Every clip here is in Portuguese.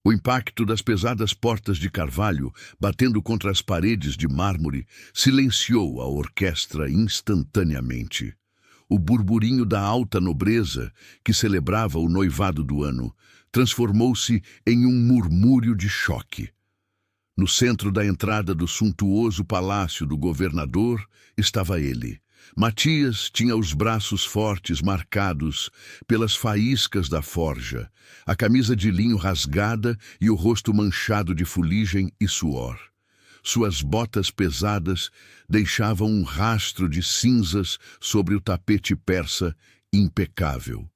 O impacto das pesadas portas de carvalho, batendo contra as paredes de mármore, silenciou a orquestra instantaneamente. O burburinho da alta nobreza, que celebrava o noivado do ano, transformou-se em um murmúrio de choque. No centro da entrada do suntuoso palácio do governador estava ele. Matias tinha os braços fortes marcados pelas faíscas da forja, a camisa de linho rasgada e o rosto manchado de fuligem e suor. Suas botas pesadas deixavam um rastro de cinzas sobre o tapete persa impecável.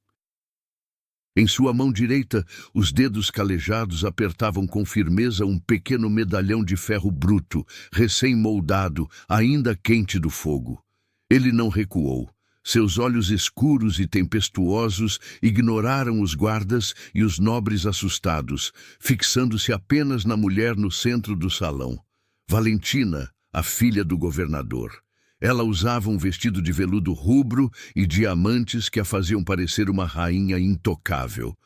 Em sua mão direita, os dedos calejados apertavam com firmeza um pequeno medalhão de ferro bruto, recém-moldado, ainda quente do fogo. Ele não recuou. Seus olhos escuros e tempestuosos ignoraram os guardas e os nobres assustados, fixando-se apenas na mulher no centro do salão. Valentina, a filha do governador. Ela usava um vestido de veludo rubro e diamantes que a faziam parecer uma rainha intocável.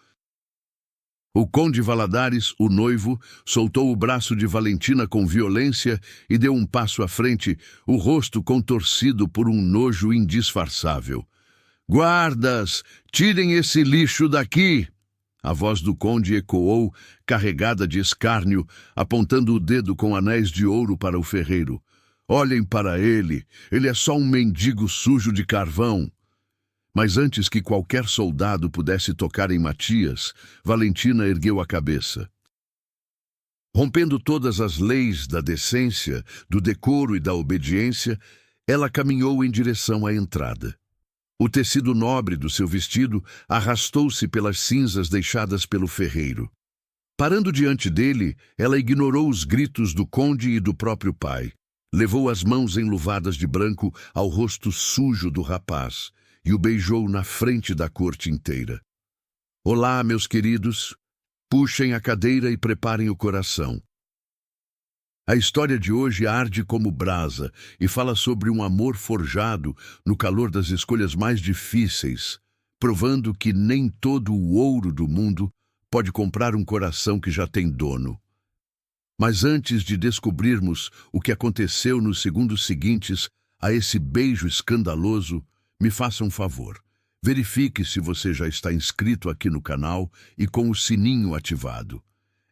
O conde Valadares, o noivo, soltou o braço de Valentina com violência e deu um passo à frente, o rosto contorcido por um nojo indisfarçável. "Guardas, tirem esse lixo daqui!" A voz do conde ecoou, carregada de escárnio, apontando o dedo com anéis de ouro para o ferreiro. "Olhem para ele é só um mendigo sujo de carvão." Mas antes que qualquer soldado pudesse tocar em Matias, Valentina ergueu a cabeça. Rompendo todas as leis da decência, do decoro e da obediência, ela caminhou em direção à entrada. O tecido nobre do seu vestido arrastou-se pelas cinzas deixadas pelo ferreiro. Parando diante dele, ela ignorou os gritos do conde e do próprio pai. Levou as mãos enluvadas de branco ao rosto sujo do rapaz e o beijou na frente da corte inteira. "Olá, meus queridos. Puxem a cadeira e preparem o coração." A história de hoje arde como brasa e fala sobre um amor forjado no calor das escolhas mais difíceis, provando que nem todo o ouro do mundo pode comprar um coração que já tem dono. Mas antes de descobrirmos o que aconteceu nos segundos seguintes a esse beijo escandaloso, me faça um favor. Verifique se você já está inscrito aqui no canal e com o sininho ativado.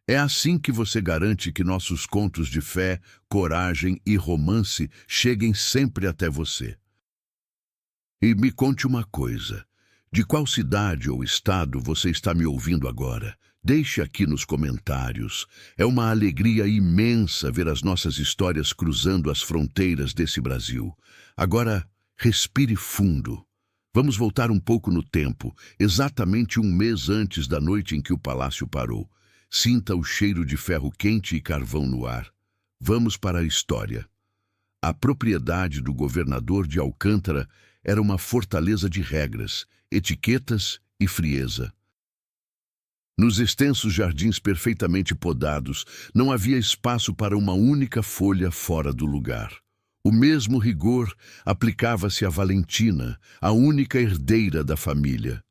É assim que você garante que nossos contos de fé, coragem e romance cheguem sempre até você. E me conte uma coisa. De qual cidade ou estado você está me ouvindo agora? Deixe aqui nos comentários. É uma alegria imensa ver as nossas histórias cruzando as fronteiras desse Brasil. Agora, respire fundo. Vamos voltar um pouco no tempo, exatamente um mês antes da noite em que o palácio parou. Sinta o cheiro de ferro quente e carvão no ar. Vamos para a história. A propriedade do governador de Alcântara era uma fortaleza de regras, etiquetas e frieza. Nos extensos jardins perfeitamente podados, não havia espaço para uma única folha fora do lugar. O mesmo rigor aplicava-se a Valentina, a única herdeira da família.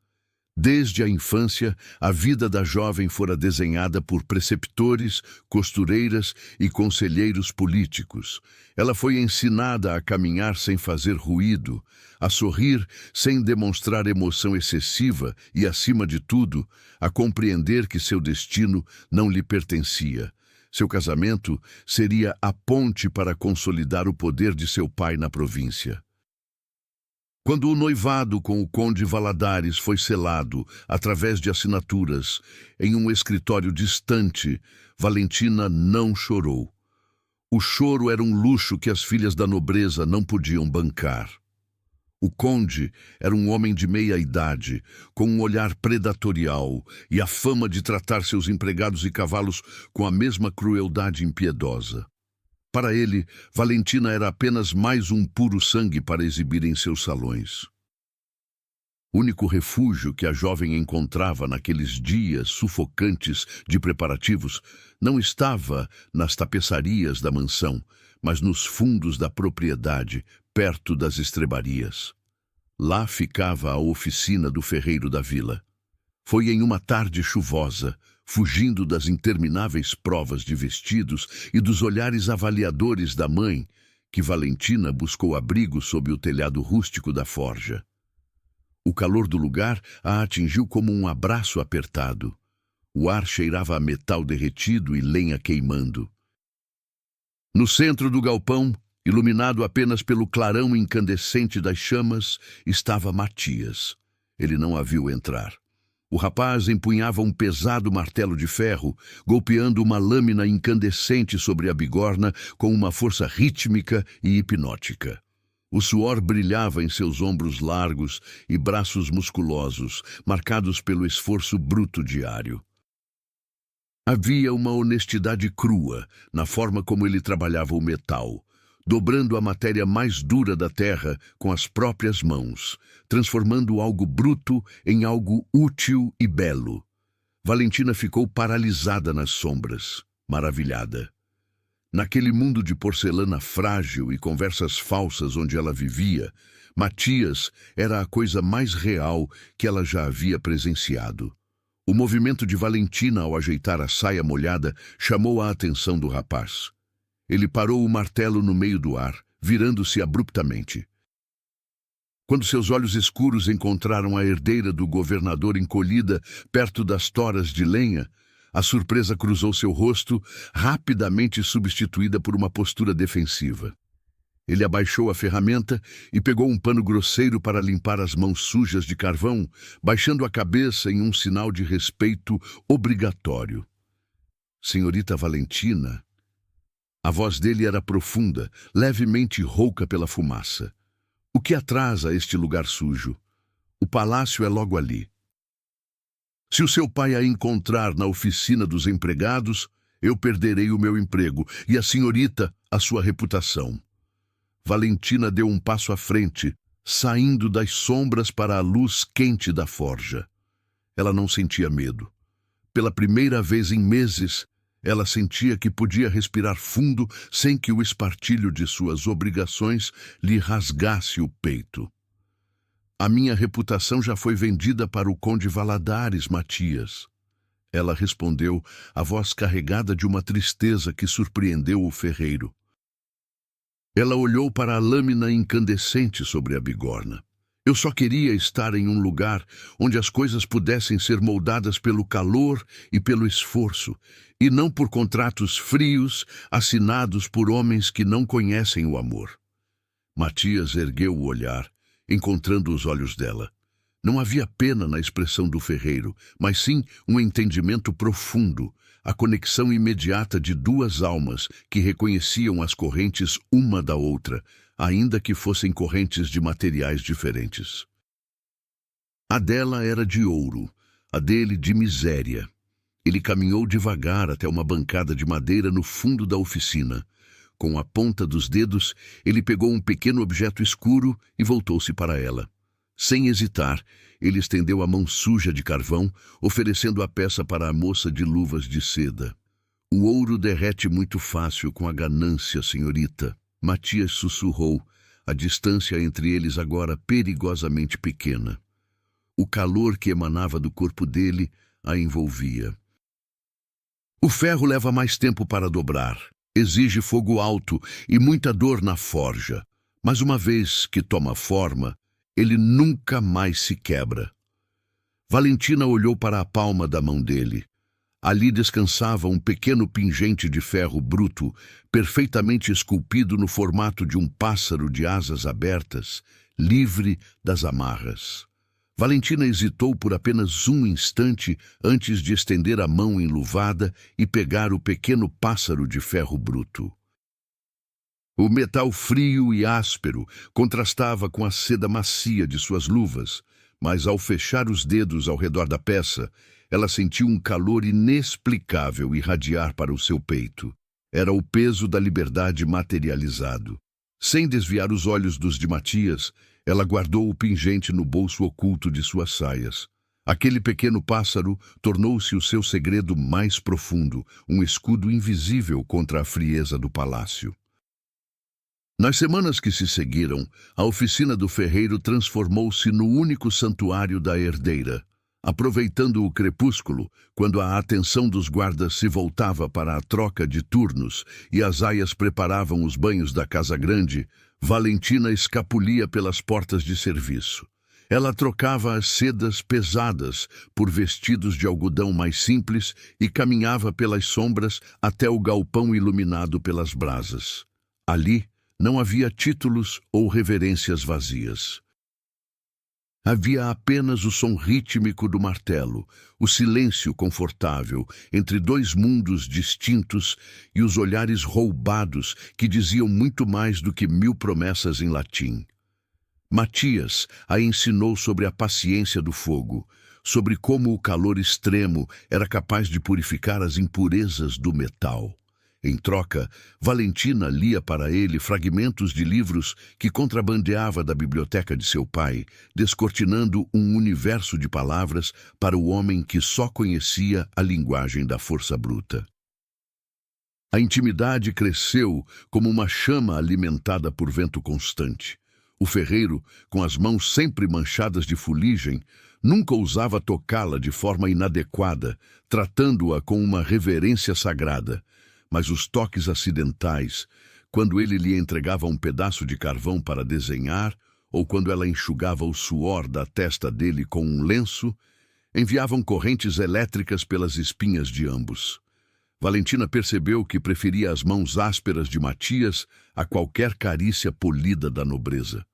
Desde a infância, a vida da jovem fora desenhada por preceptores, costureiras e conselheiros políticos. Ela foi ensinada a caminhar sem fazer ruído, a sorrir sem demonstrar emoção excessiva e, acima de tudo, a compreender que seu destino não lhe pertencia. Seu casamento seria a ponte para consolidar o poder de seu pai na província. Quando o noivado com o conde Valadares foi selado, através de assinaturas, em um escritório distante, Valentina não chorou. O choro era um luxo que as filhas da nobreza não podiam bancar. O conde era um homem de meia idade, com um olhar predatorial e a fama de tratar seus empregados e cavalos com a mesma crueldade impiedosa. Para ele, Valentina era apenas mais um puro sangue para exibir em seus salões. O único refúgio que a jovem encontrava naqueles dias sufocantes de preparativos não estava nas tapeçarias da mansão, mas nos fundos da propriedade, perto das estrebarias. Lá ficava a oficina do ferreiro da vila. Foi em uma tarde chuvosa, fugindo das intermináveis provas de vestidos e dos olhares avaliadores da mãe, que Valentina buscou abrigo sob o telhado rústico da forja. O calor do lugar a atingiu como um abraço apertado. O ar cheirava a metal derretido e lenha queimando. No centro do galpão, iluminado apenas pelo clarão incandescente das chamas, estava Matias. Ele não a viu entrar. O rapaz empunhava um pesado martelo de ferro, golpeando uma lâmina incandescente sobre a bigorna com uma força rítmica e hipnótica. O suor brilhava em seus ombros largos e braços musculosos, marcados pelo esforço bruto diário. Havia uma honestidade crua na forma como ele trabalhava o metal, dobrando a matéria mais dura da terra com as próprias mãos, transformando algo bruto em algo útil e belo. Valentina ficou paralisada nas sombras, maravilhada. Naquele mundo de porcelana frágil e conversas falsas onde ela vivia, Matias era a coisa mais real que ela já havia presenciado. O movimento de Valentina ao ajeitar a saia molhada chamou a atenção do rapaz. Ele parou o martelo no meio do ar, virando-se abruptamente. Quando seus olhos escuros encontraram a herdeira do governador encolhida perto das toras de lenha, a surpresa cruzou seu rosto, rapidamente substituída por uma postura defensiva. Ele abaixou a ferramenta e pegou um pano grosseiro para limpar as mãos sujas de carvão, baixando a cabeça em um sinal de respeito obrigatório. Senhorita Valentina... A voz dele era profunda, levemente rouca pela fumaça. O que atrasa este lugar sujo? O palácio é logo ali. Se o seu pai a encontrar na oficina dos empregados, eu perderei o meu emprego e a senhorita a sua reputação. Valentina deu um passo à frente, saindo das sombras para a luz quente da forja. Ela não sentia medo. Pela primeira vez em meses, ela sentia que podia respirar fundo sem que o espartilho de suas obrigações lhe rasgasse o peito. A minha reputação já foi vendida para o conde Valadares, Matias. Ela respondeu, a voz carregada de uma tristeza que surpreendeu o ferreiro. Ela olhou para a lâmina incandescente sobre a bigorna. Eu só queria estar em um lugar onde as coisas pudessem ser moldadas pelo calor e pelo esforço, e não por contratos frios assinados por homens que não conhecem o amor. Matias ergueu o olhar, encontrando os olhos dela. Não havia pena na expressão do ferreiro, mas sim um entendimento profundo, a conexão imediata de duas almas que reconheciam as correntes uma da outra, ainda que fossem correntes de materiais diferentes. A dela era de ouro, a dele de miséria. Ele caminhou devagar até uma bancada de madeira no fundo da oficina. Com a ponta dos dedos, ele pegou um pequeno objeto escuro e voltou-se para ela. Sem hesitar, ele estendeu a mão suja de carvão, oferecendo a peça para a moça de luvas de seda. O ouro derrete muito fácil com a ganância, senhorita. Matias sussurrou, a distância entre eles agora perigosamente pequena. O calor que emanava do corpo dele a envolvia. O ferro leva mais tempo para dobrar, exige fogo alto e muita dor na forja, mas uma vez que toma forma, ele nunca mais se quebra. Valentina olhou para a palma da mão dele. Ali descansava um pequeno pingente de ferro bruto, perfeitamente esculpido no formato de um pássaro de asas abertas, livre das amarras. Valentina hesitou por apenas um instante antes de estender a mão enluvada e pegar o pequeno pássaro de ferro bruto. O metal frio e áspero contrastava com a seda macia de suas luvas, mas ao fechar os dedos ao redor da peça, ela sentiu um calor inexplicável irradiar para o seu peito. Era o peso da liberdade materializado. Sem desviar os olhos dos de Matias, ela guardou o pingente no bolso oculto de suas saias. Aquele pequeno pássaro tornou-se o seu segredo mais profundo, um escudo invisível contra a frieza do palácio. Nas semanas que se seguiram, a oficina do ferreiro transformou-se no único santuário da herdeira. Aproveitando o crepúsculo, quando a atenção dos guardas se voltava para a troca de turnos e as aias preparavam os banhos da casa grande, Valentina escapulia pelas portas de serviço. Ela trocava as sedas pesadas por vestidos de algodão mais simples e caminhava pelas sombras até o galpão iluminado pelas brasas. Ali não havia títulos ou reverências vazias. Havia apenas o som rítmico do martelo, o silêncio confortável entre dois mundos distintos e os olhares roubados que diziam muito mais do que 1000 promessas em latim. Matias a ensinou sobre a paciência do fogo, sobre como o calor extremo era capaz de purificar as impurezas do metal. Em troca, Valentina lia para ele fragmentos de livros que contrabandeava da biblioteca de seu pai, descortinando um universo de palavras para o homem que só conhecia a linguagem da força bruta. A intimidade cresceu como uma chama alimentada por vento constante. O ferreiro, com as mãos sempre manchadas de fuligem, nunca ousava tocá-la de forma inadequada, tratando-a com uma reverência sagrada. Mas os toques acidentais, quando ele lhe entregava um pedaço de carvão para desenhar, ou quando ela enxugava o suor da testa dele com um lenço, enviavam correntes elétricas pelas espinhas de ambos. Valentina percebeu que preferia as mãos ásperas de Matias a qualquer carícia polida da nobreza.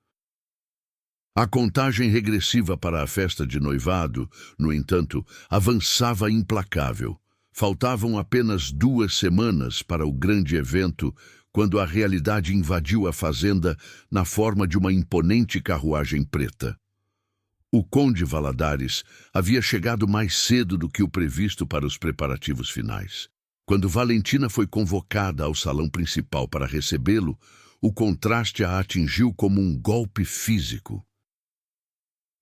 A contagem regressiva para a festa de noivado, no entanto, avançava implacável. Faltavam apenas 2 semanas para o grande evento, quando a realidade invadiu a fazenda na forma de uma imponente carruagem preta. O conde Valadares havia chegado mais cedo do que o previsto para os preparativos finais. Quando Valentina foi convocada ao salão principal para recebê-lo, o contraste a atingiu como um golpe físico.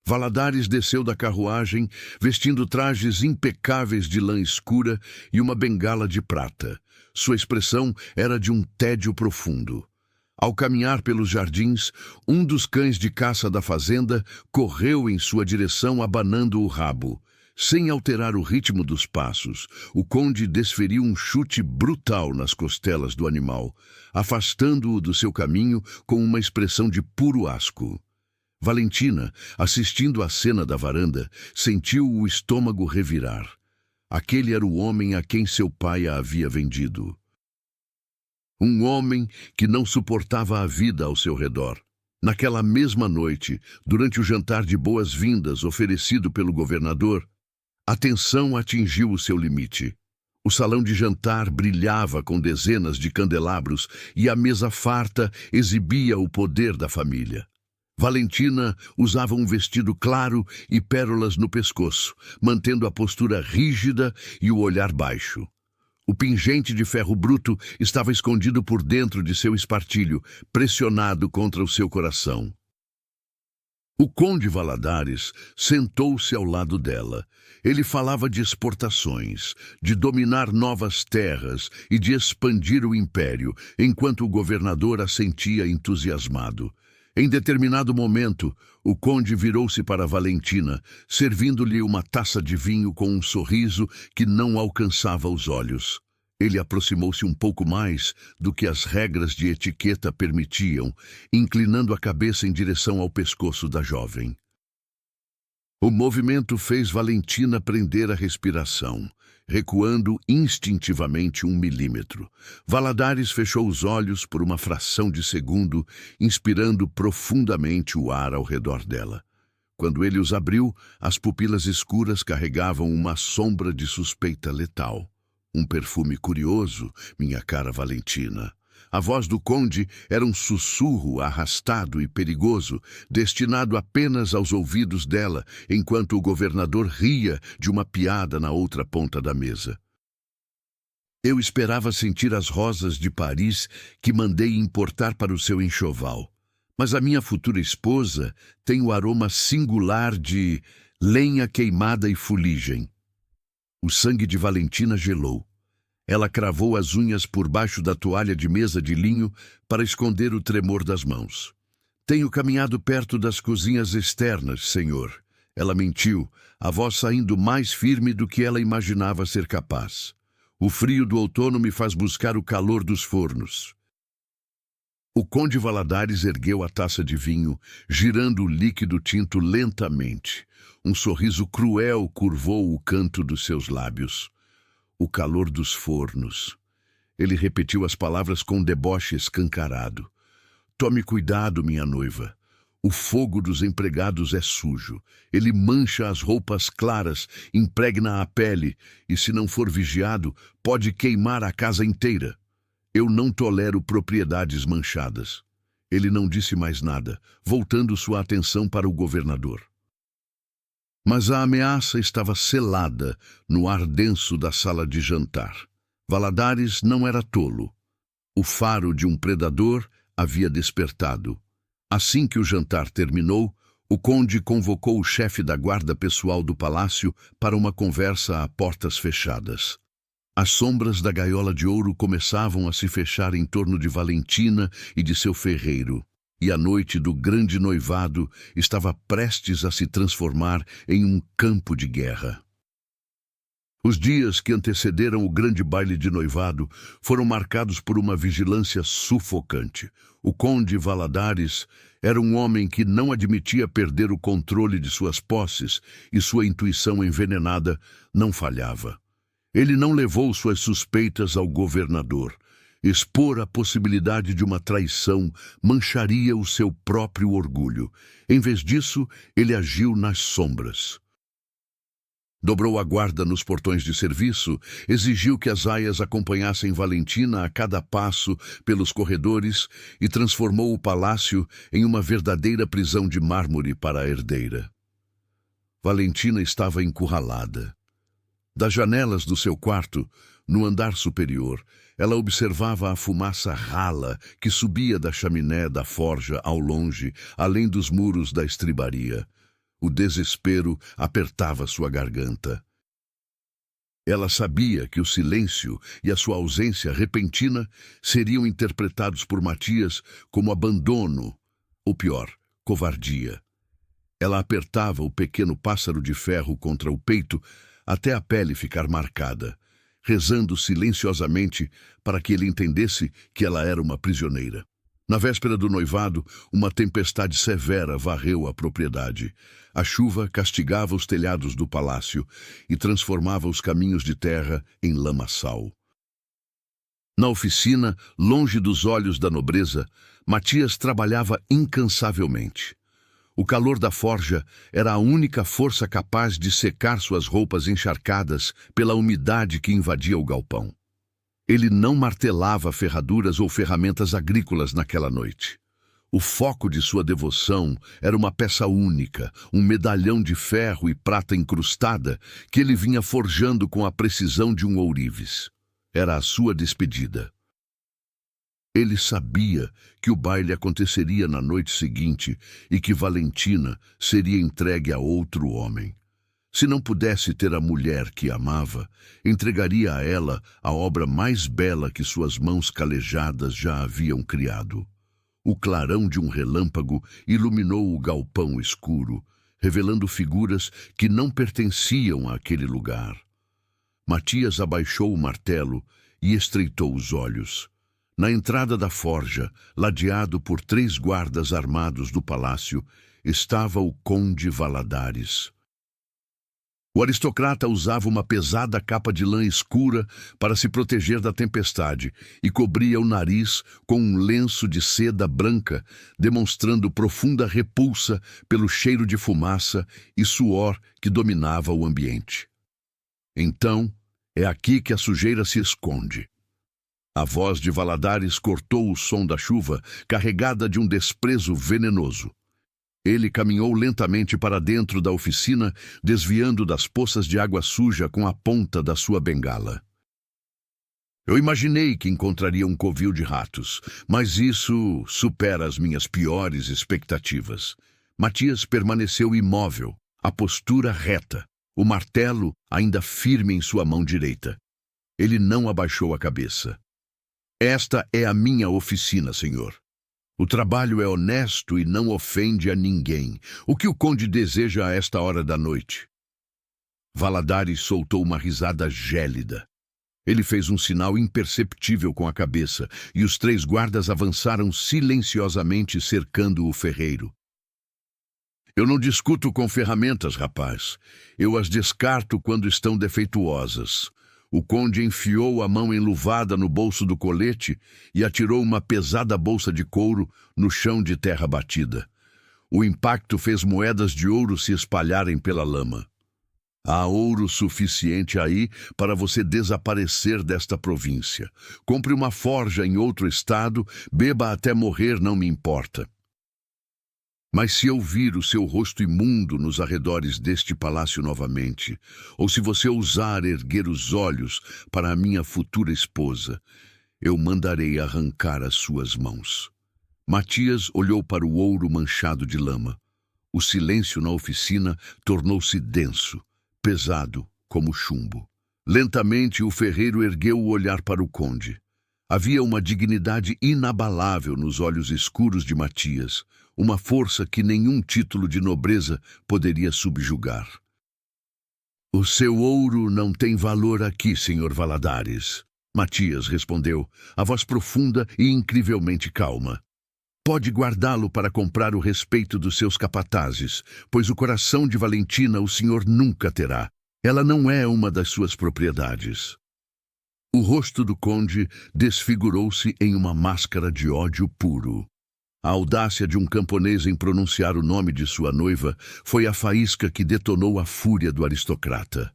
Valadares desceu da carruagem, vestindo trajes impecáveis de lã escura e uma bengala de prata. Sua expressão era de um tédio profundo. Ao caminhar pelos jardins, um dos cães de caça da fazenda correu em sua direção abanando o rabo. Sem alterar o ritmo dos passos, o conde desferiu um chute brutal nas costelas do animal, afastando-o do seu caminho com uma expressão de puro asco. Valentina, assistindo à cena da varanda, sentiu o estômago revirar. Aquele era o homem a quem seu pai a havia vendido. Um homem que não suportava a vida ao seu redor. Naquela mesma noite, durante o jantar de boas-vindas oferecido pelo governador, a tensão atingiu o seu limite. O salão de jantar brilhava com dezenas de candelabros e a mesa farta exibia o poder da família. Valentina usava um vestido claro e pérolas no pescoço, mantendo a postura rígida e o olhar baixo. O pingente de ferro bruto estava escondido por dentro de seu espartilho, pressionado contra o seu coração. O conde Valadares sentou-se ao lado dela. Ele falava de exportações, de dominar novas terras e de expandir o império, enquanto o governador assentia entusiasmado. Em determinado momento, o conde virou-se para Valentina, servindo-lhe uma taça de vinho com um sorriso que não alcançava os olhos. Ele aproximou-se um pouco mais do que as regras de etiqueta permitiam, inclinando a cabeça em direção ao pescoço da jovem. O movimento fez Valentina prender a respiração, recuando instintivamente 1 milímetro. Valadares fechou os olhos por uma fração de segundo, inspirando profundamente o ar ao redor dela. Quando ele os abriu, as pupilas escuras carregavam uma sombra de suspeita letal. Um perfume curioso, minha cara Valentina. A voz do conde era um sussurro arrastado e perigoso, destinado apenas aos ouvidos dela, enquanto o governador ria de uma piada na outra ponta da mesa. Eu esperava sentir as rosas de Paris que mandei importar para o seu enxoval, mas a minha futura esposa tem o aroma singular de lenha queimada e fuligem. O sangue de Valentina gelou. Ela cravou as unhas por baixo da toalha de mesa de linho para esconder o tremor das mãos. Tenho caminhado perto das cozinhas externas, senhor. Ela mentiu, a voz saindo mais firme do que ela imaginava ser capaz. O frio do outono me faz buscar o calor dos fornos. O conde Valadares ergueu a taça de vinho, girando o líquido tinto lentamente. Um sorriso cruel curvou o canto dos seus lábios. O calor dos fornos. Ele repetiu as palavras com deboche escancarado. Tome cuidado, minha noiva. O fogo dos empregados é sujo. Ele mancha as roupas claras, impregna a pele e, se não for vigiado, pode queimar a casa inteira. Eu não tolero propriedades manchadas. Ele não disse mais nada, voltando sua atenção para o governador. Mas a ameaça estava selada no ar denso da sala de jantar. Valadares não era tolo. O faro de um predador havia despertado. Assim que o jantar terminou, o conde convocou o chefe da guarda pessoal do palácio para uma conversa a portas fechadas. As sombras da gaiola de ouro começavam a se fechar em torno de Valentina e de seu ferreiro, e a noite do grande noivado estava prestes a se transformar em um campo de guerra. Os dias que antecederam o grande baile de noivado foram marcados por uma vigilância sufocante. O conde Valadares era um homem que não admitia perder o controle de suas posses e sua intuição envenenada não falhava. Ele não levou suas suspeitas ao governador. Expor a possibilidade de uma traição mancharia o seu próprio orgulho. Em vez disso, ele agiu nas sombras. Dobrou a guarda nos portões de serviço, exigiu que as aias acompanhassem Valentina a cada passo pelos corredores e transformou o palácio em uma verdadeira prisão de mármore para a herdeira. Valentina estava encurralada. Das janelas do seu quarto, no andar superior, ela observava a fumaça rala que subia da chaminé da forja ao longe, além dos muros da estribaria. O desespero apertava sua garganta. Ela sabia que o silêncio e a sua ausência repentina seriam interpretados por Matias como abandono, ou pior, covardia. Ela apertava o pequeno pássaro de ferro contra o peito até a pele ficar marcada, rezando silenciosamente para que ele entendesse que ela era uma prisioneira. Na véspera do noivado, uma tempestade severa varreu a propriedade. A chuva castigava os telhados do palácio e transformava os caminhos de terra em lamaçal. Na oficina, longe dos olhos da nobreza, Matias trabalhava incansavelmente. O calor da forja era a única força capaz de secar suas roupas encharcadas pela umidade que invadia o galpão. Ele não martelava ferraduras ou ferramentas agrícolas naquela noite. O foco de sua devoção era uma peça única, um medalhão de ferro e prata incrustada que ele vinha forjando com a precisão de um ourives. Era a sua despedida. Ele sabia que o baile aconteceria na noite seguinte e que Valentina seria entregue a outro homem. Se não pudesse ter a mulher que amava, entregaria a ela a obra mais bela que suas mãos calejadas já haviam criado. O clarão de um relâmpago iluminou o galpão escuro, revelando figuras que não pertenciam àquele lugar. Matias abaixou o martelo e estreitou os olhos. Na entrada da forja, ladeado por 3 guardas armados do palácio, estava o conde Valadares. O aristocrata usava uma pesada capa de lã escura para se proteger da tempestade e cobria o nariz com um lenço de seda branca, demonstrando profunda repulsa pelo cheiro de fumaça e suor que dominava o ambiente. Então, é aqui que a sujeira se esconde. A voz de Valadares cortou o som da chuva, carregada de um desprezo venenoso. Ele caminhou lentamente para dentro da oficina, desviando das poças de água suja com a ponta da sua bengala. Eu imaginei que encontraria um covil de ratos, mas isso supera as minhas piores expectativas. Matias permaneceu imóvel, a postura reta, o martelo ainda firme em sua mão direita. Ele não abaixou a cabeça. Esta é a minha oficina, senhor. O trabalho é honesto e não ofende a ninguém. O que o conde deseja a esta hora da noite? Valadares soltou uma risada gélida. Ele fez um sinal imperceptível com a cabeça, e os 3 guardas avançaram silenciosamente cercando o ferreiro. Eu não discuto com ferramentas, rapaz. Eu as descarto quando estão defeituosas. O conde enfiou a mão enluvada no bolso do colete e atirou uma pesada bolsa de couro no chão de terra batida. O impacto fez moedas de ouro se espalharem pela lama. Há ouro suficiente aí para você desaparecer desta província. Compre uma forja em outro estado, beba até morrer, não me importa. Mas se eu vir o seu rosto imundo nos arredores deste palácio novamente, ou se você ousar erguer os olhos para a minha futura esposa, eu mandarei arrancar as suas mãos. Matias olhou para o ouro manchado de lama. O silêncio na oficina tornou-se denso, pesado como chumbo. Lentamente o ferreiro ergueu o olhar para o conde. Havia uma dignidade inabalável nos olhos escuros de Matias, uma força que nenhum título de nobreza poderia subjugar. O seu ouro não tem valor aqui, senhor Valadares, Matias respondeu, a voz profunda e incrivelmente calma. Pode guardá-lo para comprar o respeito dos seus capatazes, pois o coração de Valentina o senhor nunca terá. Ela não é uma das suas propriedades. O rosto do conde desfigurou-se em uma máscara de ódio puro. A audácia de um camponês em pronunciar o nome de sua noiva foi a faísca que detonou a fúria do aristocrata.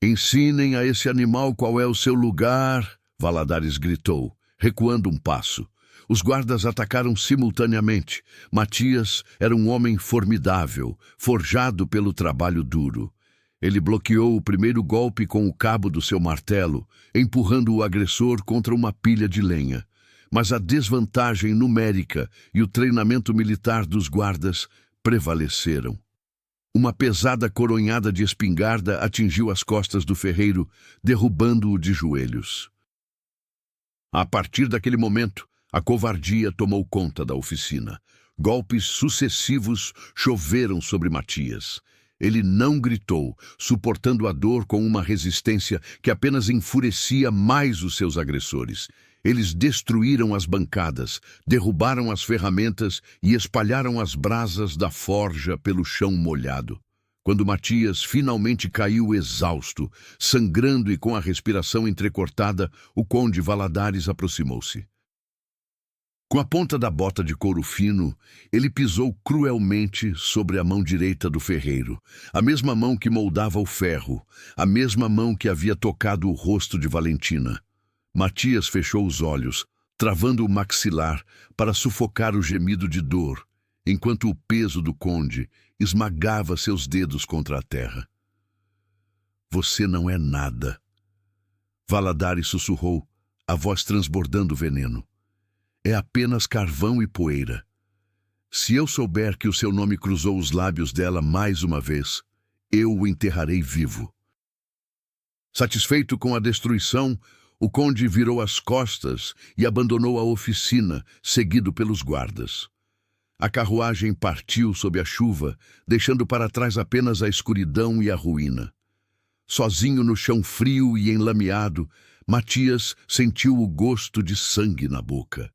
Ensinem a esse animal qual é o seu lugar, Valadares gritou, recuando um passo. Os guardas atacaram simultaneamente. Matias era um homem formidável, forjado pelo trabalho duro. Ele bloqueou o primeiro golpe com o cabo do seu martelo, empurrando o agressor contra uma pilha de lenha. Mas a desvantagem numérica e o treinamento militar dos guardas prevaleceram. Uma pesada coronhada de espingarda atingiu as costas do ferreiro, derrubando-o de joelhos. A partir daquele momento, a covardia tomou conta da oficina. Golpes sucessivos choveram sobre Matias. Ele não gritou, suportando a dor com uma resistência que apenas enfurecia mais os seus agressores. Eles destruíram as bancadas, derrubaram as ferramentas e espalharam as brasas da forja pelo chão molhado. Quando Matias finalmente caiu exausto, sangrando e com a respiração entrecortada, o conde Valadares aproximou-se. Com a ponta da bota de couro fino, ele pisou cruelmente sobre a mão direita do ferreiro, a mesma mão que moldava o ferro, a mesma mão que havia tocado o rosto de Valentina. Matias fechou os olhos, travando o maxilar para sufocar o gemido de dor, enquanto o peso do conde esmagava seus dedos contra a terra. Você não é nada. Valadares sussurrou, a voz transbordando veneno. É apenas carvão e poeira. Se eu souber que o seu nome cruzou os lábios dela mais uma vez, eu o enterrarei vivo. Satisfeito com a destruição, o conde virou as costas e abandonou a oficina, seguido pelos guardas. A carruagem partiu sob a chuva, deixando para trás apenas a escuridão e a ruína. Sozinho no chão frio e enlameado, Matias sentiu o gosto de sangue na boca.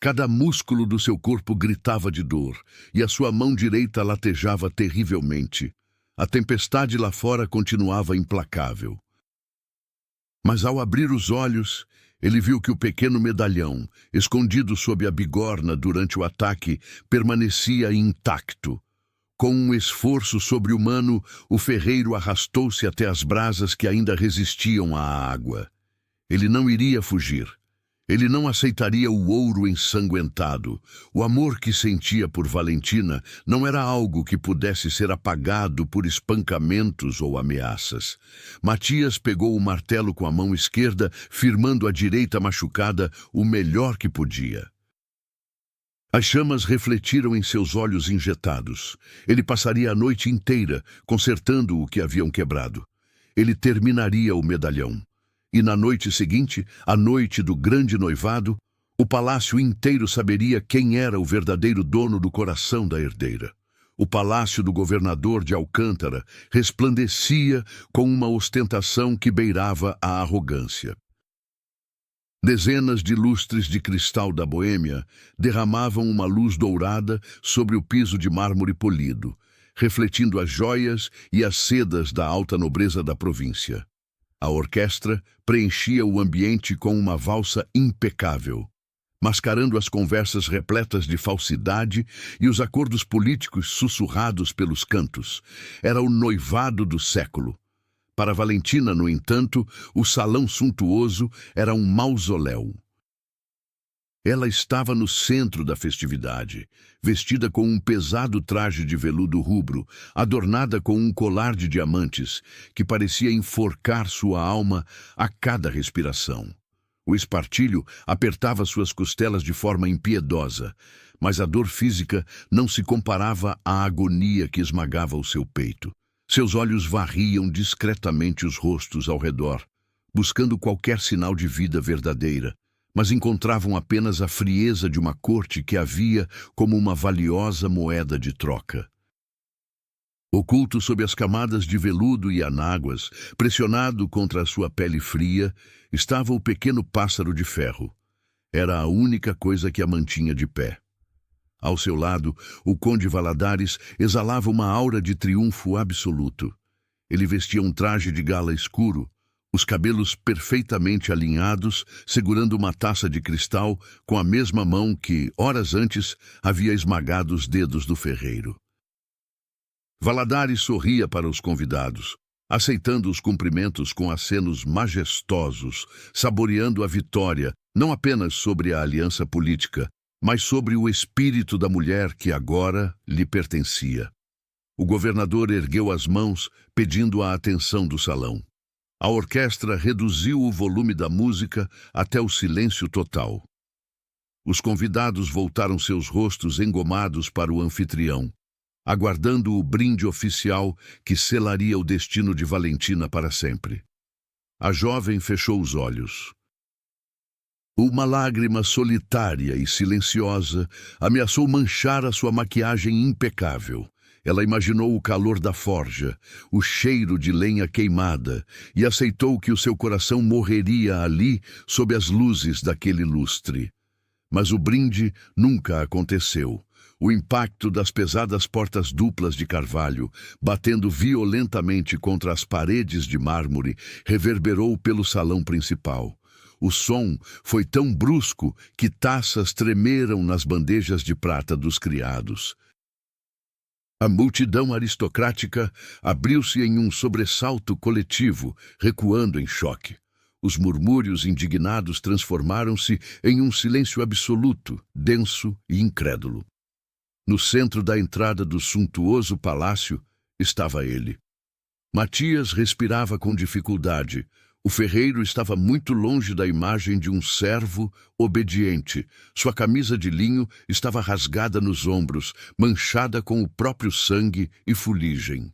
Cada músculo do seu corpo gritava de dor, e a sua mão direita latejava terrivelmente. A tempestade lá fora continuava implacável. Mas ao abrir os olhos, ele viu que o pequeno medalhão, escondido sob a bigorna durante o ataque, permanecia intacto. Com um esforço sobre-humano, o ferreiro arrastou-se até as brasas que ainda resistiam à água. Ele não iria fugir. Ele não aceitaria o ouro ensanguentado. O amor que sentia por Valentina não era algo que pudesse ser apagado por espancamentos ou ameaças. Matias pegou o martelo com a mão esquerda, firmando a direita machucada o melhor que podia. As chamas refletiram em seus olhos injetados. Ele passaria a noite inteira consertando o que haviam quebrado. Ele terminaria o medalhão. E na noite seguinte, a noite do grande noivado, O palácio inteiro saberia quem era o verdadeiro dono do coração da herdeira. O palácio do governador de Alcântara resplandecia com uma ostentação que beirava a arrogância. Dezenas de lustres de cristal da Boêmia derramavam uma luz dourada sobre o piso de mármore polido, refletindo as joias e as sedas da alta nobreza da província. A orquestra preenchia o ambiente com uma valsa impecável, mascarando as conversas repletas de falsidade e os acordos políticos sussurrados pelos cantos. Era o noivado do século. Para Valentina, no entanto, o salão suntuoso era um mausoléu. Ela estava no centro da festividade, vestida com um pesado traje de veludo rubro, adornada com um colar de diamantes que parecia enforcar sua alma a cada respiração. O espartilho apertava suas costelas de forma impiedosa, mas a dor física não se comparava à agonia que esmagava o seu peito. Seus olhos varriam discretamente os rostos ao redor, buscando qualquer sinal de vida verdadeira, mas encontravam apenas a frieza de uma corte que havia como uma valiosa moeda de troca. Oculto sob as camadas de veludo e anáguas, pressionado contra a sua pele fria, estava o pequeno pássaro de ferro. Era a única coisa que a mantinha de pé. Ao seu lado, o conde Valadares exalava uma aura de triunfo absoluto. Ele vestia um traje de gala escuro, os cabelos perfeitamente alinhados, segurando uma taça de cristal com a mesma mão que, horas antes, havia esmagado os dedos do ferreiro. Valadares sorria para os convidados, aceitando os cumprimentos com acenos majestosos, saboreando a vitória, não apenas sobre a aliança política, mas sobre o espírito da mulher que agora lhe pertencia. O governador ergueu as mãos, pedindo a atenção do salão. A orquestra reduziu o volume da música até o silêncio total. Os convidados voltaram seus rostos engomados para o anfitrião, aguardando o brinde oficial que selaria o destino de Valentina para sempre. A jovem fechou os olhos. Uma lágrima solitária e silenciosa ameaçou manchar a sua maquiagem impecável. Ela imaginou o calor da forja, o cheiro de lenha queimada, e aceitou que o seu coração morreria ali sob as luzes daquele lustre. Mas o brinde nunca aconteceu. O impacto das pesadas portas duplas de carvalho, batendo violentamente contra as paredes de mármore, reverberou pelo salão principal. O som foi tão brusco que taças tremeram nas bandejas de prata dos criados. A multidão aristocrática abriu-se em um sobressalto coletivo, recuando em choque. Os murmúrios indignados transformaram-se em um silêncio absoluto, denso e incrédulo. No centro da entrada do suntuoso palácio estava ele. Matias respirava com dificuldade. O ferreiro estava muito longe da imagem de um servo obediente. Sua camisa de linho estava rasgada nos ombros, manchada com o próprio sangue e fuligem.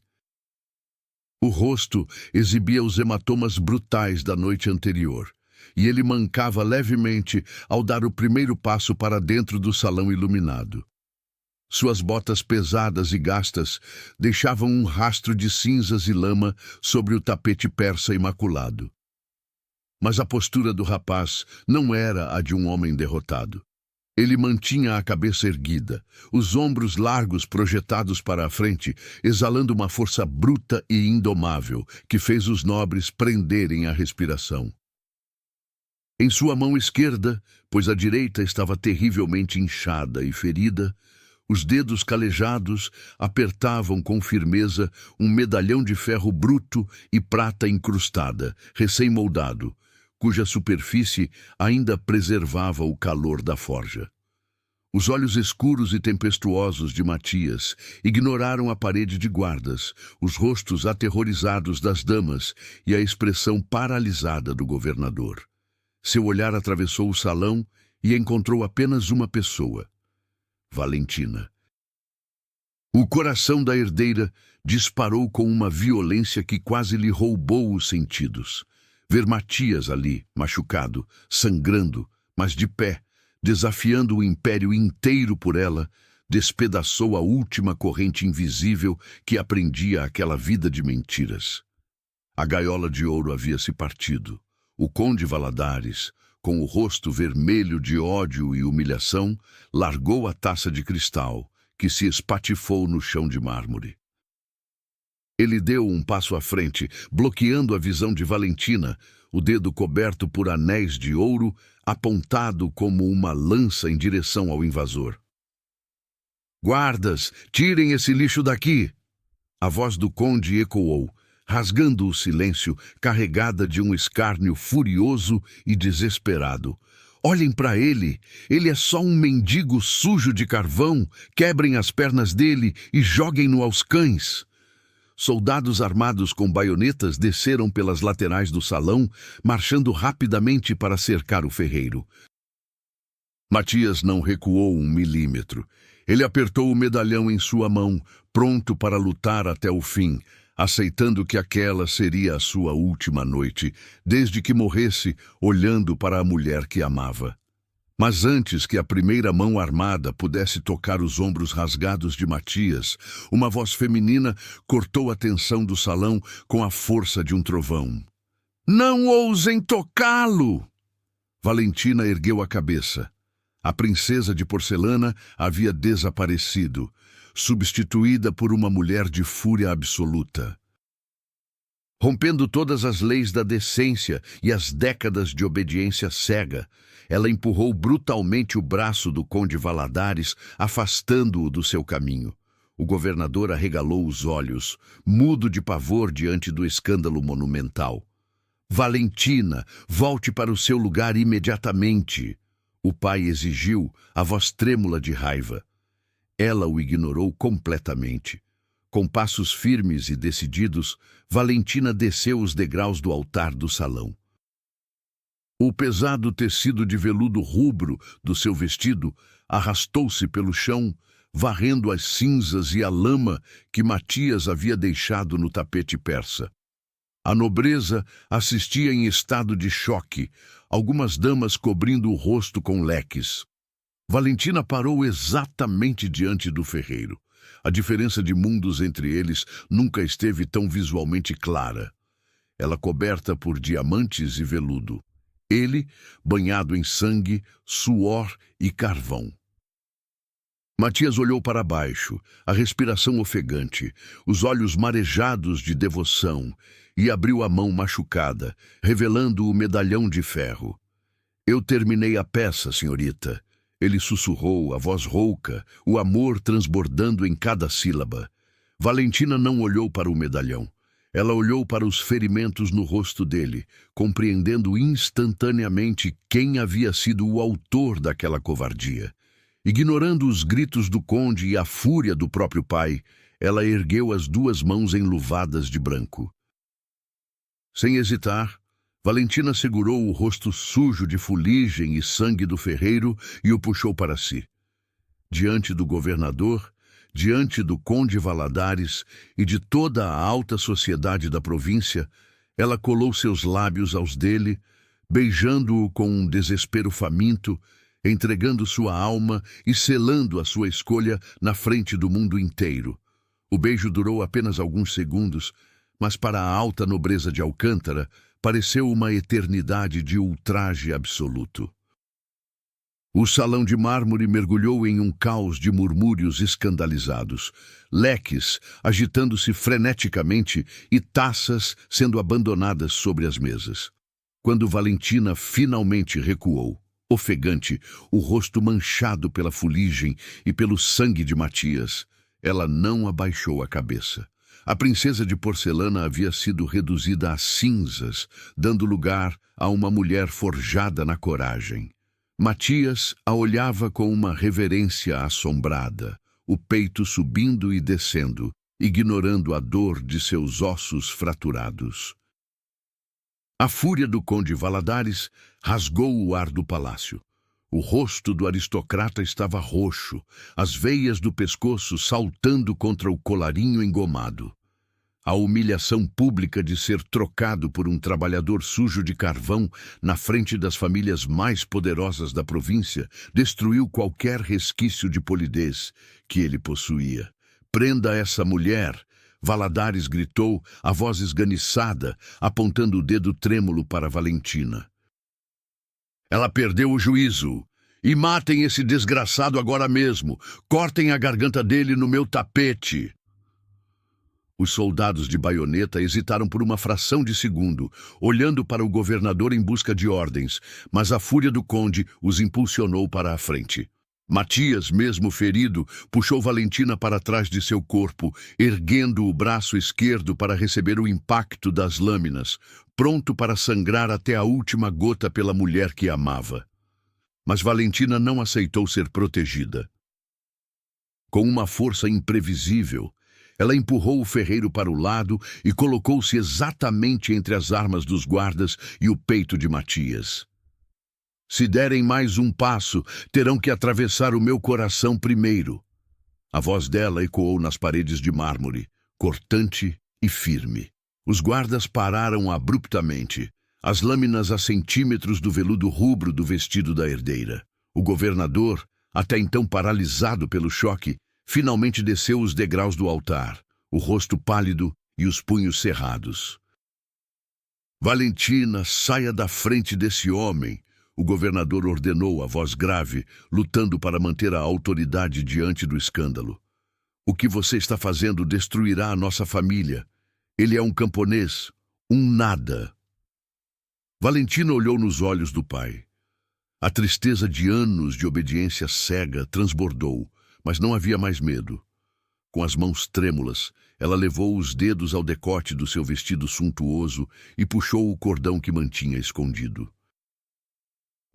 O rosto exibia os hematomas brutais da noite anterior, e ele mancava levemente ao dar o primeiro passo para dentro do salão iluminado. Suas botas pesadas e gastas deixavam um rastro de cinzas e lama sobre o tapete persa imaculado. Mas a postura do rapaz não era a de um homem derrotado. Ele mantinha a cabeça erguida, os ombros largos projetados para a frente, exalando uma força bruta e indomável que fez os nobres prenderem a respiração. Em sua mão esquerda, pois a direita estava terrivelmente inchada e ferida, os dedos calejados apertavam com firmeza um medalhão de ferro bruto e prata incrustada, recém-moldado, cuja superfície ainda preservava o calor da forja. Os olhos escuros e tempestuosos de Matias ignoraram a parede de guardas, os rostos aterrorizados das damas e a expressão paralisada do governador. Seu olhar atravessou o salão e encontrou apenas uma pessoa: Valentina. O coração da herdeira disparou com uma violência que quase lhe roubou os sentidos. Ver Matias ali, machucado, sangrando, mas de pé, desafiando o império inteiro por ela, despedaçou a última corrente invisível que a prendia àquela vida de mentiras. A gaiola de ouro havia se partido. O conde Valadares, com o rosto vermelho de ódio e humilhação, largou a taça de cristal, que se espatifou no chão de mármore. Ele deu um passo à frente, bloqueando a visão de Valentina, o dedo coberto por anéis de ouro, apontado como uma lança em direção ao invasor. "Guardas, tirem esse lixo daqui!" A voz do conde ecoou, rasgando o silêncio, carregada de um escárnio furioso e desesperado. "Olhem para ele! Ele é só um mendigo sujo de carvão! Quebrem as pernas dele e joguem-no aos cães!" Soldados armados com baionetas desceram pelas laterais do salão, marchando rapidamente para cercar o ferreiro. Matias não recuou 1 milímetro. Ele apertou o medalhão em sua mão, pronto para lutar até o fim, aceitando que aquela seria a sua última noite, desde que morresse olhando para a mulher que amava. Mas antes que a primeira mão armada pudesse tocar os ombros rasgados de Matias, uma voz feminina cortou a tensão do salão com a força de um trovão. "Não ousem tocá-lo!" Valentina ergueu a cabeça. A princesa de porcelana havia desaparecido, substituída por uma mulher de fúria absoluta. Rompendo todas as leis da decência e as décadas de obediência cega, ela empurrou brutalmente o braço do conde Valadares, afastando-o do seu caminho. O governador arregalou os olhos, mudo de pavor diante do escândalo monumental. "Valentina, volte para o seu lugar imediatamente!" O pai exigiu, a voz trêmula de raiva. Ela o ignorou completamente. Com passos firmes e decididos, Valentina desceu os degraus do altar do salão. O pesado tecido de veludo rubro do seu vestido arrastou-se pelo chão, varrendo as cinzas e a lama que Matias havia deixado no tapete persa. A nobreza assistia em estado de choque, algumas damas cobrindo o rosto com leques. Valentina parou exatamente diante do ferreiro. A diferença de mundos entre eles nunca esteve tão visualmente clara. Ela coberta por diamantes e veludo. Ele, banhado em sangue, suor e carvão. Matias olhou para baixo, a respiração ofegante, os olhos marejados de devoção, e abriu a mão machucada, revelando o medalhão de ferro. "Eu terminei a peça, senhorita." Ele sussurrou, a voz rouca, o amor transbordando em cada sílaba. Valentina não olhou para o medalhão. Ela olhou para os ferimentos no rosto dele, compreendendo instantaneamente quem havia sido o autor daquela covardia. Ignorando os gritos do conde e a fúria do próprio pai, ela ergueu as duas mãos enluvadas de branco. Sem hesitar, Valentina segurou o rosto sujo de fuligem e sangue do ferreiro e o puxou para si. Diante do governador, diante do conde Valadares e de toda a alta sociedade da província, ela colou seus lábios aos dele, beijando-o com um desespero faminto, entregando sua alma e selando a sua escolha na frente do mundo inteiro. O beijo durou apenas alguns segundos, mas para a alta nobreza de Alcântara, pareceu uma eternidade de ultraje absoluto. O salão de mármore mergulhou em um caos de murmúrios escandalizados, leques agitando-se freneticamente e taças sendo abandonadas sobre as mesas. Quando Valentina finalmente recuou, ofegante, o rosto manchado pela fuligem e pelo sangue de Matias, ela não abaixou a cabeça. A princesa de porcelana havia sido reduzida a cinzas, dando lugar a uma mulher forjada na coragem. Matias a olhava com uma reverência assombrada, o peito subindo e descendo, ignorando a dor de seus ossos fraturados. A fúria do conde Valadares rasgou o ar do palácio. O rosto do aristocrata estava roxo, as veias do pescoço saltando contra o colarinho engomado. A humilhação pública de ser trocado por um trabalhador sujo de carvão na frente das famílias mais poderosas da província destruiu qualquer resquício de polidez que ele possuía. "Prenda essa mulher!" Valadares gritou, a voz esganiçada, apontando o dedo trêmulo para Valentina. "Ela perdeu o juízo. E matem esse desgraçado agora mesmo. Cortem a garganta dele no meu tapete." Os soldados de baioneta hesitaram por uma fração de segundo, olhando para o governador em busca de ordens, mas a fúria do conde os impulsionou para a frente. Matias, mesmo ferido, puxou Valentina para trás de seu corpo, erguendo o braço esquerdo para receber o impacto das lâminas, pronto para sangrar até a última gota pela mulher que amava. Mas Valentina não aceitou ser protegida. Com uma força imprevisível, ela empurrou o ferreiro para o lado e colocou-se exatamente entre as armas dos guardas e o peito de Matias. "Se derem mais um passo, terão que atravessar o meu coração primeiro." A voz dela ecoou nas paredes de mármore, cortante e firme. Os guardas pararam abruptamente, as lâminas a centímetros do veludo rubro do vestido da herdeira. O governador, até então paralisado pelo choque, finalmente desceu os degraus do altar, o rosto pálido e os punhos cerrados. "Valentina, saia da frente desse homem!" O governador ordenou a voz grave, lutando para manter a autoridade diante do escândalo. "O que você está fazendo destruirá a nossa família. Ele é um camponês, um nada." Valentina olhou nos olhos do pai. A tristeza de anos de obediência cega transbordou, mas não havia mais medo. Com as mãos trêmulas, ela levou os dedos ao decote do seu vestido suntuoso e puxou o cordão que mantinha escondido.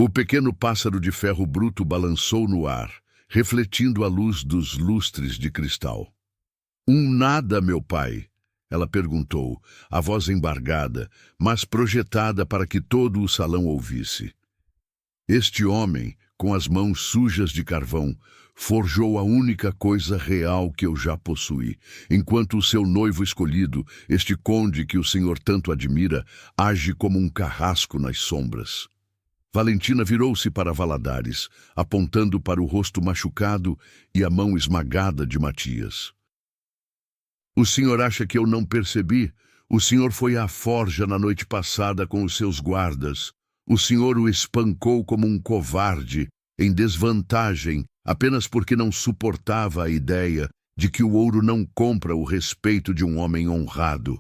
O pequeno pássaro de ferro bruto balançou no ar, refletindo a luz dos lustres de cristal. "Um nada, meu pai?" ela perguntou, a voz embargada, mas projetada para que todo o salão ouvisse. Este homem, com as mãos sujas de carvão, forjou a única coisa real que eu já possuí, enquanto o seu noivo escolhido, este conde que o senhor tanto admira, age como um carrasco nas sombras. Valentina virou-se para Valadares, apontando para o rosto machucado e a mão esmagada de Matias. "O senhor acha que eu não percebi? O senhor foi à forja na noite passada com os seus guardas. O senhor o espancou como um covarde, em desvantagem, apenas porque não suportava a ideia de que o ouro não compra o respeito de um homem honrado.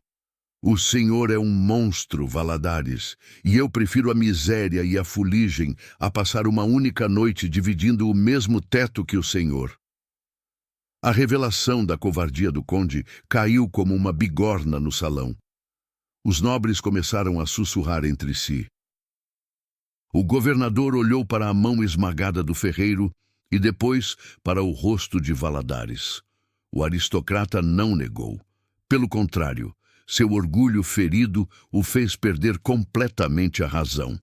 O senhor é um monstro, Valadares, e eu prefiro a miséria e a fuligem a passar uma única noite dividindo o mesmo teto que o senhor." A revelação da covardia do conde caiu como uma bigorna no salão. Os nobres começaram a sussurrar entre si. O governador olhou para a mão esmagada do ferreiro e depois para o rosto de Valadares. O aristocrata não negou. Pelo contrário, seu orgulho ferido o fez perder completamente a razão.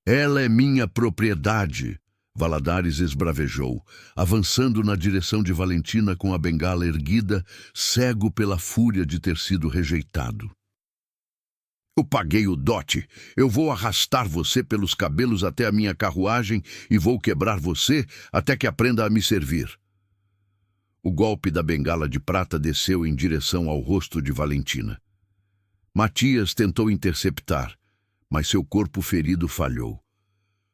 "Ela é minha propriedade", Valadares esbravejou, avançando na direção de Valentina com a bengala erguida, cego pela fúria de ter sido rejeitado. "Eu paguei o dote. Eu vou arrastar você pelos cabelos até a minha carruagem e vou quebrar você até que aprenda a me servir." O golpe da bengala de prata desceu em direção ao rosto de Valentina. Matias tentou interceptar, mas seu corpo ferido falhou.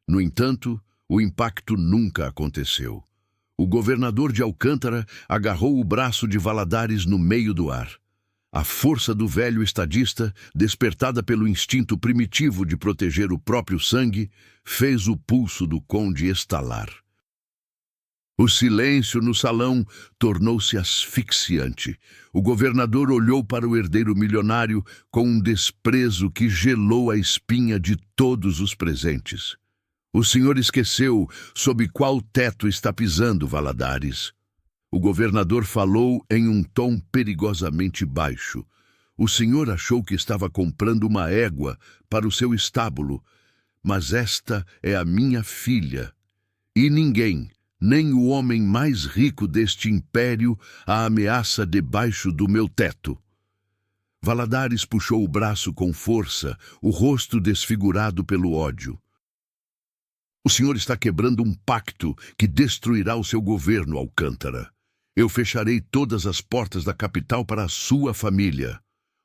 No entanto, o impacto nunca aconteceu. O governador de Alcântara agarrou o braço de Valadares no meio do ar. A força do velho estadista, despertada pelo instinto primitivo de proteger o próprio sangue, fez o pulso do conde estalar. O silêncio no salão tornou-se asfixiante. O governador olhou para o herdeiro milionário com um desprezo que gelou a espinha de todos os presentes. "O senhor esqueceu sob qual teto está pisando, Valadares." O governador falou em um tom perigosamente baixo. "O senhor achou que estava comprando uma égua para o seu estábulo, mas esta é a minha filha. E ninguém, nem o homem mais rico deste império, a ameaça debaixo do meu teto." Valadares puxou o braço com força, o rosto desfigurado pelo ódio. O senhor está quebrando um pacto que destruirá o seu governo, Alcântara. Eu fecharei todas as portas da capital para a sua família.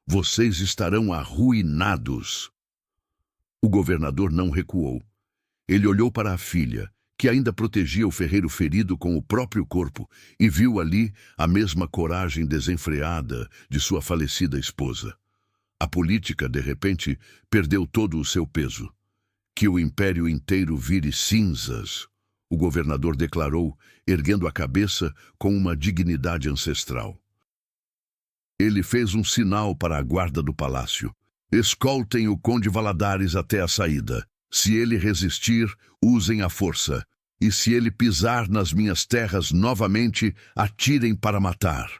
Vocês estarão arruinados. O governador não recuou. Ele olhou para a filha, que ainda protegia o ferreiro ferido com o próprio corpo, e viu ali a mesma coragem desenfreada de sua falecida esposa. A política, de repente, perdeu todo o seu peso. Que o império inteiro vire cinzas, o governador declarou, erguendo a cabeça com uma dignidade ancestral. Ele fez um sinal para a guarda do palácio. Escoltem o conde Valadares até a saída. Se ele resistir, usem a força. E se ele pisar nas minhas terras novamente, atirem para matar.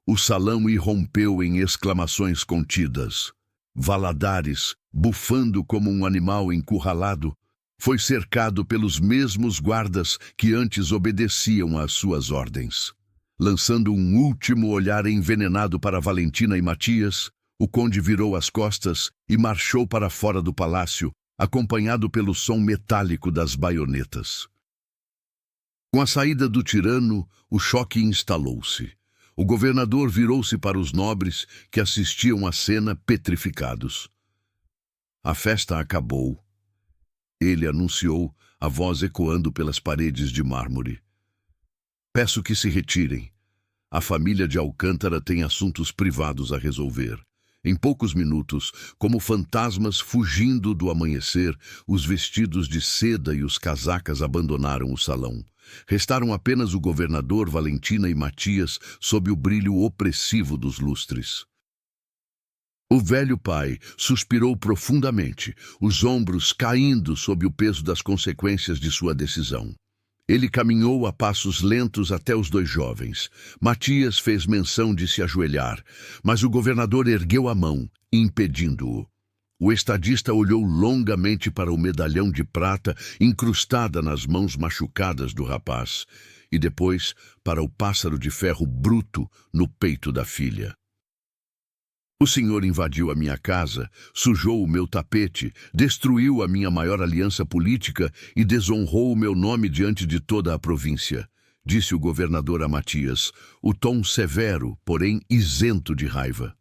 O salão irrompeu em exclamações contidas. Valadares, bufando como um animal encurralado, foi cercado pelos mesmos guardas que antes obedeciam às suas ordens. Lançando um último olhar envenenado para Valentina e Matias, o conde virou as costas e marchou para fora do palácio, acompanhado pelo som metálico das baionetas. Com a saída do tirano, o choque instalou-se. O governador virou-se para os nobres que assistiam à cena petrificados. A festa acabou. Ele anunciou, a voz ecoando pelas paredes de mármore. Peço que se retirem. A família de Alcântara tem assuntos privados a resolver. Em poucos minutos, como fantasmas fugindo do amanhecer, os vestidos de seda e os casacas abandonaram o salão. Restaram apenas o governador, Valentina e Matias sob o brilho opressivo dos lustres. O velho pai suspirou profundamente, os ombros caindo sob o peso das consequências de sua decisão. Ele caminhou a passos lentos até os dois jovens. Matias fez menção de se ajoelhar, mas o governador ergueu a mão, impedindo-o. O estadista olhou longamente para o medalhão de prata incrustada nas mãos machucadas do rapaz, e depois para o pássaro de ferro bruto no peito da filha. O senhor invadiu a minha casa, sujou o meu tapete, destruiu a minha maior aliança política e desonrou o meu nome diante de toda a província, disse o governador a Matias, o tom severo, porém isento de raiva.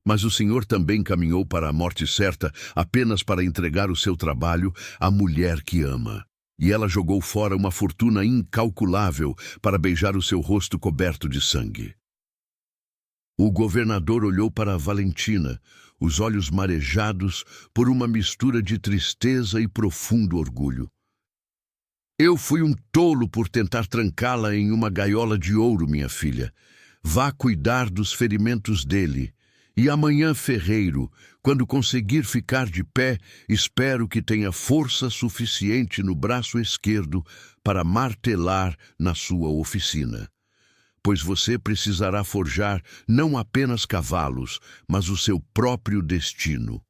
Mas o senhor também caminhou para a morte certa apenas para entregar o seu trabalho à mulher que ama. E ela jogou fora uma fortuna incalculável para beijar o seu rosto coberto de sangue. O governador olhou para Valentina, os olhos marejados por uma mistura de tristeza e profundo orgulho. Eu fui um tolo por tentar trancá-la em uma gaiola de ouro, minha filha. Vá cuidar dos ferimentos dele. E amanhã, ferreiro, quando conseguir ficar de pé, espero que tenha força suficiente no braço esquerdo para martelar na sua oficina. Pois você precisará forjar não apenas cavalos, mas o seu próprio destino.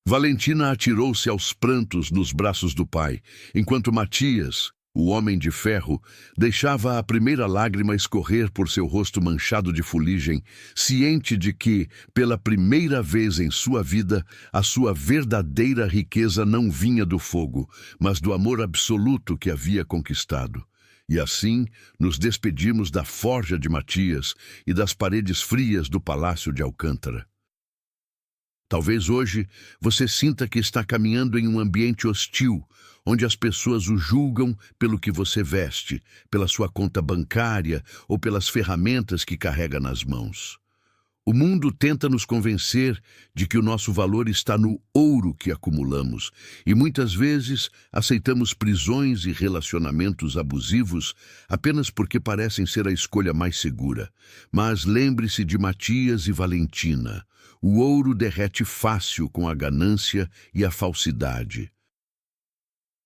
Valentina atirou-se aos prantos nos braços do pai, enquanto Matias, o homem de ferro, deixava a primeira lágrima escorrer por seu rosto manchado de fuligem, ciente de que, pela primeira vez em sua vida, a sua verdadeira riqueza não vinha do fogo, mas do amor absoluto que havia conquistado. E assim nos despedimos da forja de Matias e das paredes frias do palácio de Alcântara. Talvez hoje você sinta que está caminhando em um ambiente hostil, onde as pessoas o julgam pelo que você veste, pela sua conta bancária ou pelas ferramentas que carrega nas mãos. O mundo tenta nos convencer de que o nosso valor está no ouro que acumulamos, e muitas vezes aceitamos prisões e relacionamentos abusivos apenas porque parecem ser a escolha mais segura. Mas lembre-se de Matias e Valentina. O ouro derrete fácil com a ganância e a falsidade.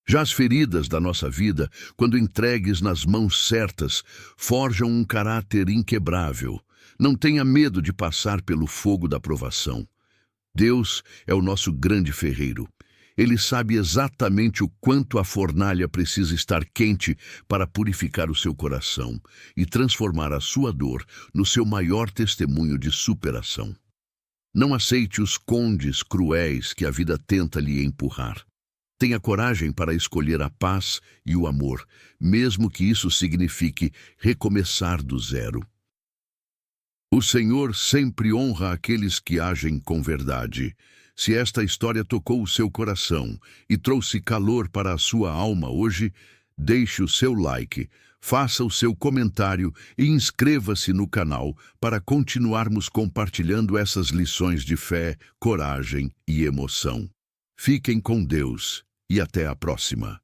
Já as feridas da nossa vida, quando entregues nas mãos certas, forjam um caráter inquebrável. Não tenha medo de passar pelo fogo da provação. Deus é o nosso grande ferreiro. Ele sabe exatamente o quanto a fornalha precisa estar quente para purificar o seu coração e transformar a sua dor no seu maior testemunho de superação. Não aceite os condes cruéis que a vida tenta lhe empurrar. Tenha coragem para escolher a paz e o amor, mesmo que isso signifique recomeçar do zero. O Senhor sempre honra aqueles que agem com verdade. Se esta história tocou o seu coração e trouxe calor para a sua alma hoje, deixe o seu like, faça o seu comentário e inscreva-se no canal para continuarmos compartilhando essas lições de fé, coragem e emoção. Fiquem com Deus e até a próxima.